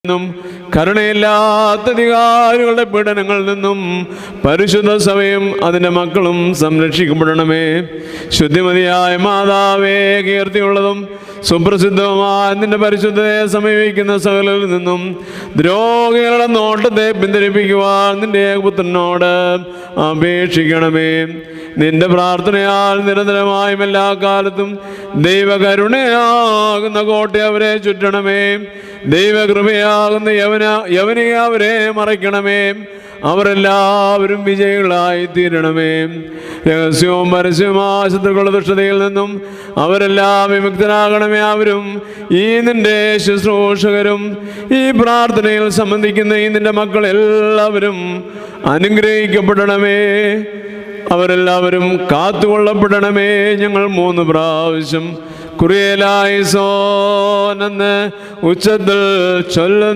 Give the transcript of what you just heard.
നിന്നും കരുണയില്ലാത്ത അധികാരികളുടെ പീഡനങ്ങളിൽ നിന്നും പരിശുദ്ധ സഭയും അതിൻ്റെ മക്കളും സംരക്ഷിക്കപ്പെടണമേ. ശുദ്ധിമതിയായ മാതാവേ, കീർത്തിയുള്ളതും സുപ്രസിദ്ധവുമായ നിന്റെ പരിശുദ്ധതയെ സമീപിക്കുന്ന സകലിൽ നിന്നും ദ്രോഹികളുടെ നോട്ടത്തെ പിന്തിരിപ്പിക്കുവാൻ നിന്റെ ഏകപുത്രനോട് അപേക്ഷിക്കണമേ. നിന്റെ പ്രാർത്ഥനയാൽ നിരന്തരമായും എല്ലാ കാലത്തും ദൈവകരുണയാകുന്ന കോട്ടയെ അവരെ ചുറ്റണമേ. ദൈവകൃപയാകുന്ന യവനിയെ അവരെ മറയ്ക്കണമേ. അവരെല്ലാവരും വിജയികളായി തീരണമേ. രഹസ്യവും പരസ്യവുമായ ശത്രുക്കളുടെ ദുഷ്ടതയിൽ നിന്നും അവരെല്ലാം വിമുക്തരാകണമേ. അവരും ഈ നിന്റെ ശുശ്രൂഷകരും ഈ പ്രാർത്ഥനയിൽ സംബന്ധിക്കുന്ന ഈ നിന്റെ മക്കൾ എല്ലാവരും അനുഗ്രഹിക്കപ്പെടണമേ. അവരെല്ലാവരും കാത്തുകൊള്ളപ്പെടണമേ. ഞങ്ങൾ 3 പ്രാവശ്യം കുറിയലായിസോൻ എന്ന് ഉച്ചത്തിൽ ചൊല്ലുന്നു.